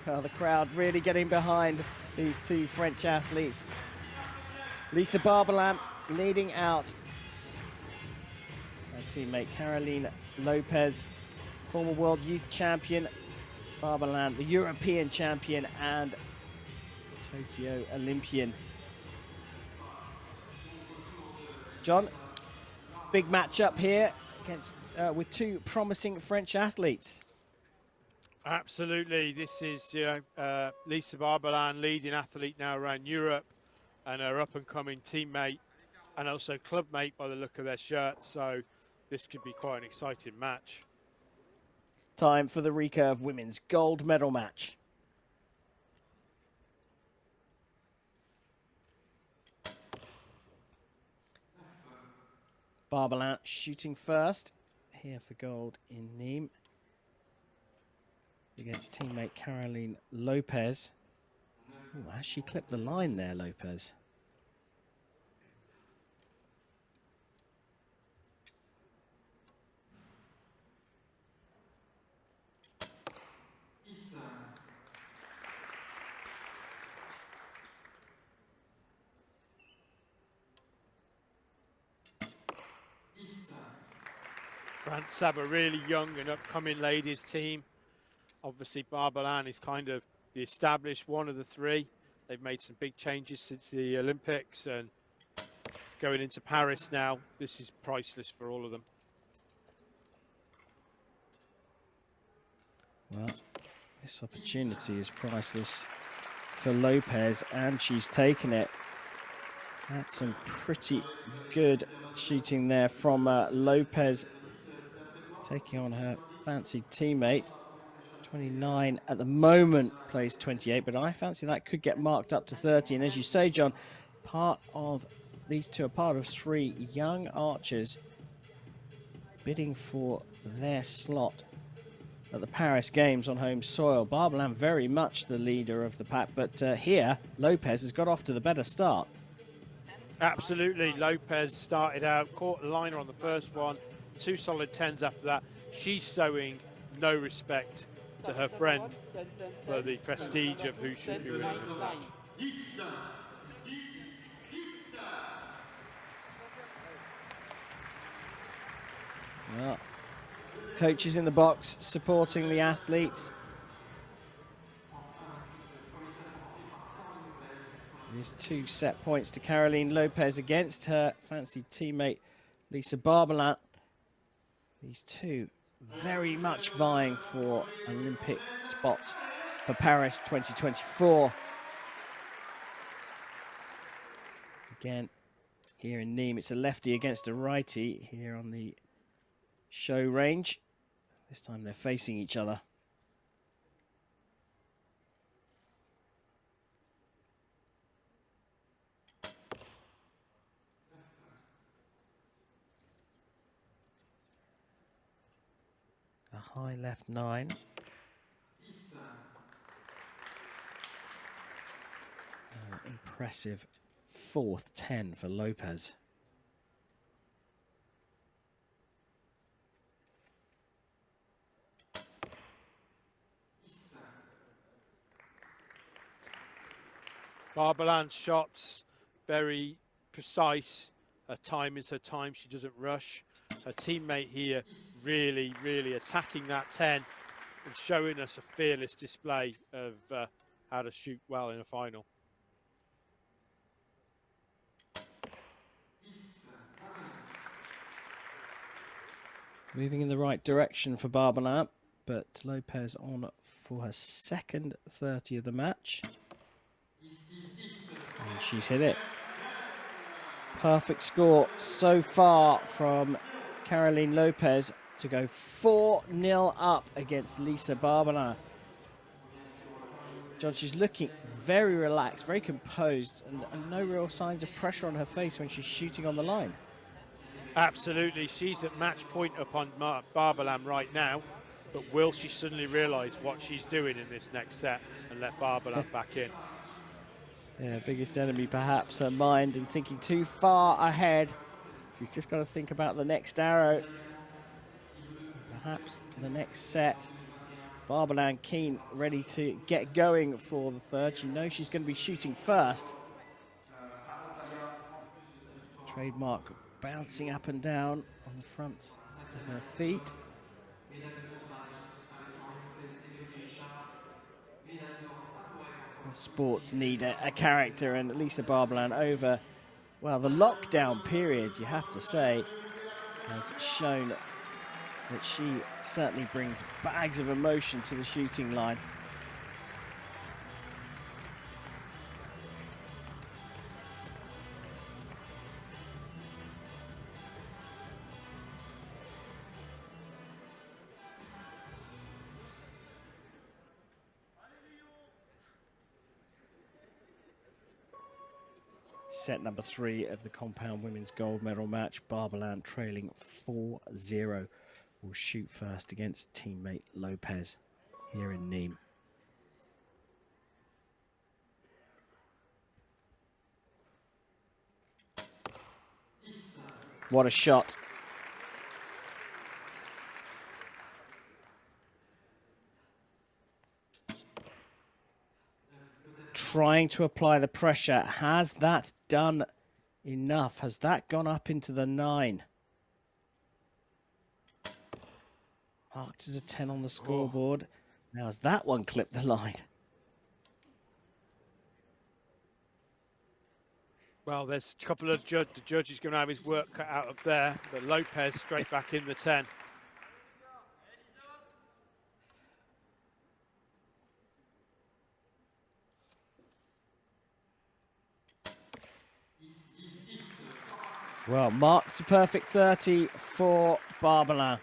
Well, the crowd really getting behind these two French athletes. Lisa Barbelin leading out. Her teammate Caroline Lopez, former world youth champion. Barbelin, the European champion and Tokyo Olympian. John, big matchup here against with two promising French athletes. Absolutely, this is Lisa Barbelin, leading athlete now around Europe, and her up-and-coming teammate and also clubmate by the look of their shirts. So this could be quite an exciting match. Time for the recurve women's gold medal match. Barbelin shooting first here for gold in Nimes against teammate Caroline Lopez. Ooh, has she clipped the line there, Lopez? France have a really young and upcoming ladies team. Obviously, Barbelin is kind of the established one of the three. They've made some big changes since the Olympics, and going into Paris now, this is priceless for all of them. Well, this opportunity is priceless for Lopez, and she's taken it. That's some pretty good shooting there from Lopez, taking on her fancy teammate. 29 at the moment, plays 28, but I fancy that could get marked up to 30. And as you say, John, these two are part of three young archers bidding for their slot at the Paris Games on home soil. Barbelin very much the leader of the pack, but here Lopez has got off to the better start. Absolutely, Lopez started out, caught the liner on the first one, 2 solid 10s after that. She's showing no respect to her friend for the prestige of who should be winning this match. Well, coaches in the box supporting the athletes. There's 2 set points to Caroline Lopez against her fancy teammate Lisa Barbelin. These two very much vying for Olympic spots for Paris 2024. Again, here in Nimes, it's a lefty against a righty here on the show range. This time they're facing each other. A high left 9. Impressive 4th 10 for Lopez. Barbelin's shots, very precise. Her time is her time. She doesn't rush. Her teammate here really, really attacking that 10 and showing us a fearless display of how to shoot well in a final. Moving in the right direction for Barbelin, but Lopez on for her second 30 of the match. And she's hit it. Perfect score so far from Caroline Lopez to go 4-0 up against Lisa Barbelin. John, she's looking very relaxed, very composed, and no real signs of pressure on her face when she's shooting on the line. Absolutely, she's at match point upon Barbelin right now, but will she suddenly realise what she's doing in this next set and let Barbelin back in? Yeah, biggest enemy perhaps her mind and thinking too far ahead. She's just got to think about the next arrow, perhaps the next set. Barbelin keen, ready to get going for the third. She knows she's going to be shooting first. Trademark bouncing up and down on the fronts of her feet. Sports need a character, and Lisa Barbelin over, well, the lockdown period, you have to say, has shown that she certainly brings bags of emotion to the shooting line. Set number 3 of the compound women's gold medal match. Barbelin trailing 4-0. Will shoot first against teammate Lopez here in Nimes. What a shot. Trying to apply the pressure. Has that done enough? Has that gone up into the 9? Marked as a 10 on the scoreboard. Now has that one clipped the line? Well, there's a couple of the judge is going to have his work cut out up there, but Lopez straight back in the 10. Well, marked a perfect 30 for Barbelin.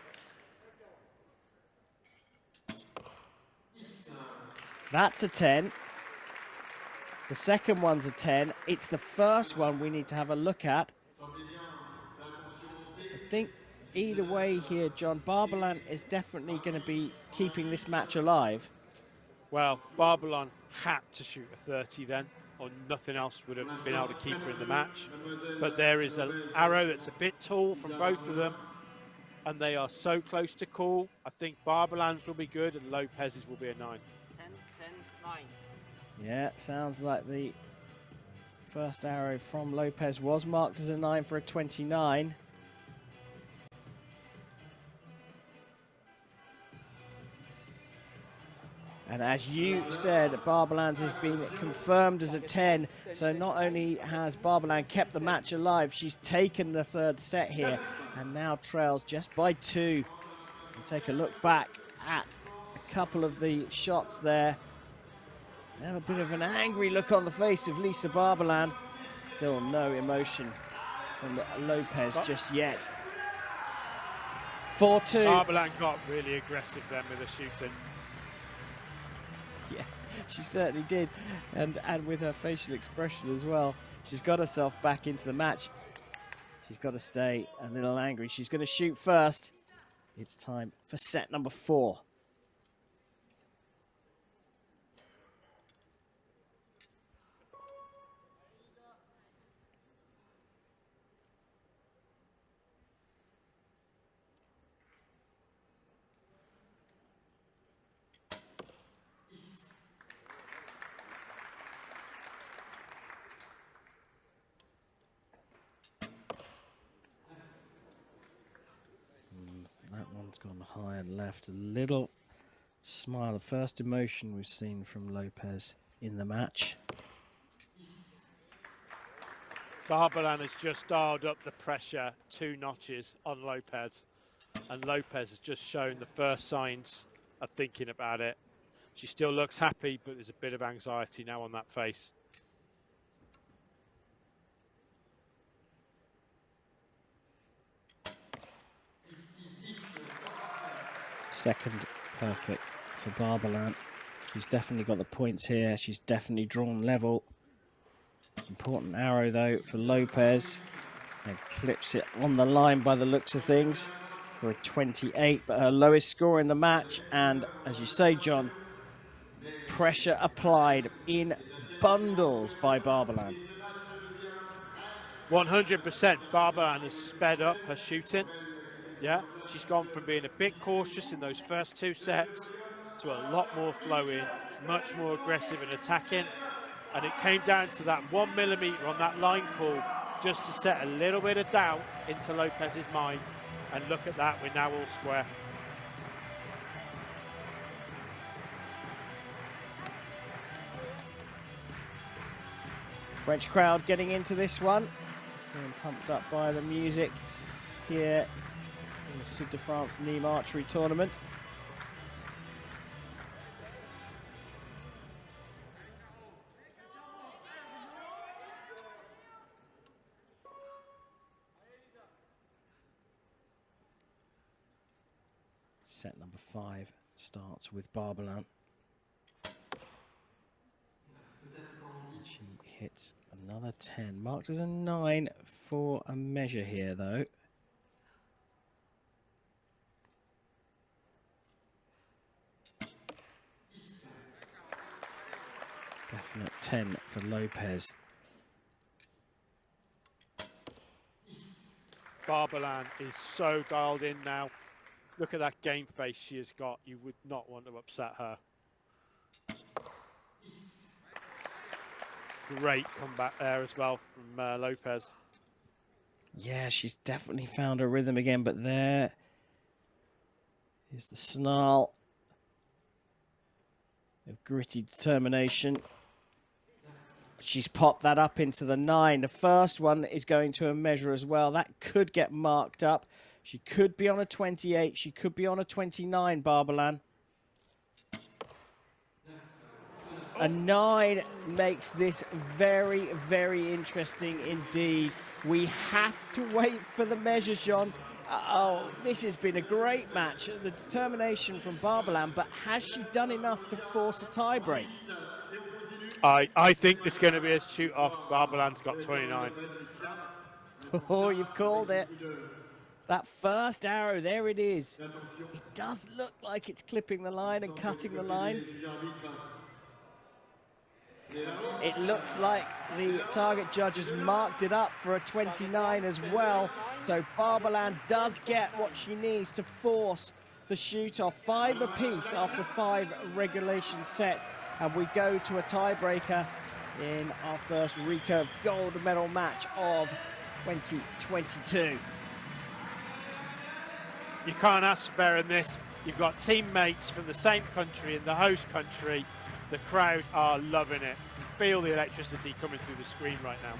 That's a 10. The second one's a 10. It's the first one we need to have a look at. I think either way here, John, Barbelin is definitely going to be keeping this match alive. Well, Barbelin had to shoot a 30 then, or nothing else would have been able to keep her in the match. But there is an arrow that's a bit tall from both of them, and they are so close to call. I think Barbelin's will be good, and Lopez's will be a 9. 10, 9. Yeah, sounds like the first arrow from Lopez was marked as a 9 for a 29. And as you said, Barbelin's has been confirmed as a 10. So not only has Barbelin kept the match alive, she's taken the third set here and now trails just by 2. We'll take a look back at a couple of the shots there. Now a bit of an angry look on the face of Lisa Barbelin. Still no emotion from Lopez just yet. 4-2. Barbelin got really aggressive then with the shooting. Yeah, she certainly did. And with her facial expression as well. She's got herself back into the match. She's got to stay a little angry. She's going to shoot first. It's time for set number 4. That one's gone high and left. A little smile, the first emotion we've seen from Lopez in the match. Barbelin has just dialed up the pressure 2 notches on Lopez. And Lopez has just shown the first signs of thinking about it. She still looks happy, but there's a bit of anxiety now on that face. Second perfect for Barbelin. She's definitely got the points here. She's definitely drawn level. Important arrow though for Lopez. And clips it on the line by the looks of things for a 28, but her lowest score in the match. And as you say, John, pressure applied in bundles by Barbelin. 100% Barbelin has sped up her shooting. Yeah, she's gone from being a bit cautious in those first 2 sets to a lot more flowing, much more aggressive and attacking. And it came down to that 1 millimeter on that line call just to set a little bit of doubt into Lopez's mind. And look at that, we're now all square. French crowd getting into this one, being pumped up by the music here in the Sud de France Nimes Archery Tournament. Set number 5 starts with Barbelin. She hits another 10, marked as a 9 for a measure here though. Definite 10 for Lopez. Barbelin is so dialed in now. Look at that game face she has got. You would not want to upset her. Great comeback there as well from Lopez. Yeah, she's definitely found her rhythm again, but there is the snarl of gritty determination. She's popped that up into the 9. The first one is going to a measure as well. That could get marked up. She could be on a 28. She could be on a 29, Barbelin. A 9 makes this very, very interesting indeed. We have to wait for the measures, John. Oh, this has been a great match. The determination from Barbelin, but has she done enough to force a tie-break? I think it's going to be a shoot-off. Barbelin's got 29. Oh, you've called it. It's that first arrow, there it is. It does look like it's clipping the line and cutting the line. It looks like the target judge has marked it up for a 29 as well. So Barbelin does get what she needs to force the shoot-off. 5 apiece after 5 regulation sets. And we go to a tiebreaker in our first recurve gold medal match of 2022. You can't ask for better than this. You've got teammates from the same country in the host country. The crowd are loving it. You feel the electricity coming through the screen right now.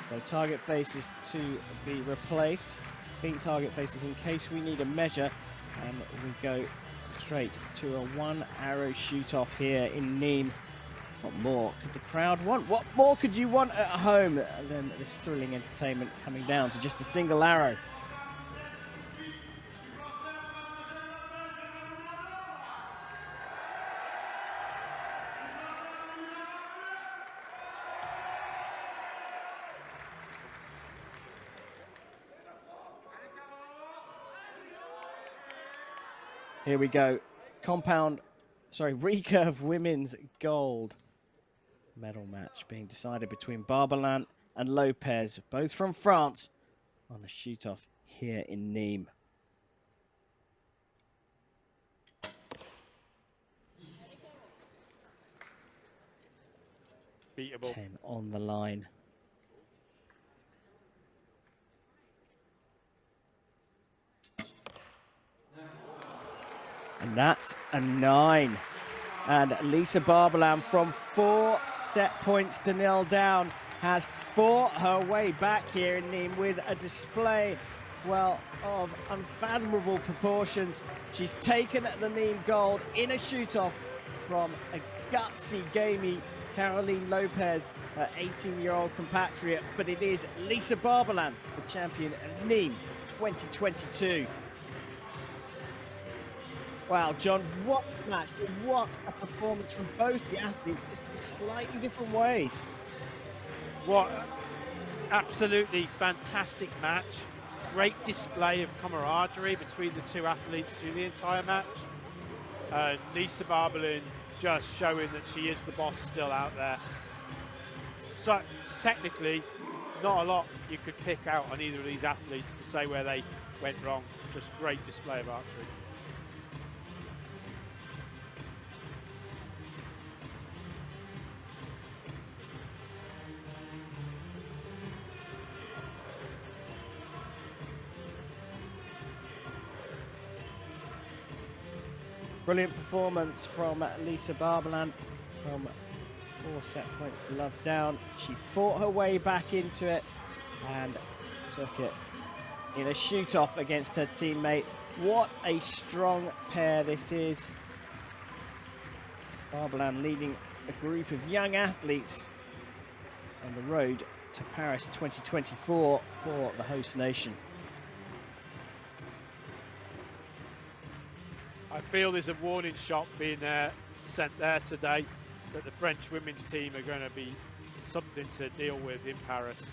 So target faces to be replaced. Being target faces in case we need a measure. And we go straight to a 1 arrow shoot off here in Nimes. What more could the crowd want? What more could you want at home than this thrilling entertainment coming down to just a single arrow? Here we go. Recurve women's gold medal match being decided between Barbelin and Lopez, both from France, on the shoot-off here in Nimes. Beatable. 10 on the line. And that's a 9. And Lisa Barbelin, from 4 set points to 0 down, has fought her way back here in Nimes with a display, well, of unfathomable proportions. She's taken the Nimes gold in a shoot-off from a gutsy, gamey Caroline Lopez, her 18-year-old compatriot. But it is Lisa Barbelin, the champion of Nimes 2022. Wow, John, what a match, what a performance from both the athletes, just in slightly different ways. What absolutely fantastic match. Great display of camaraderie between the two athletes through the entire match. Lisa Barbelin just showing that she is the boss still out there. So technically, not a lot you could pick out on either of these athletes to say where they went wrong. Just great display of archery. Brilliant performance from Lisa Barbelin from 4 set points to love down. She fought her way back into it and took it in a shoot-off against her teammate. What a strong pair this is. Barbelin leading a group of young athletes on the road to Paris 2024 for the host nation. I feel there's a warning shot being sent there today that the French women's team are going to be something to deal with in Paris.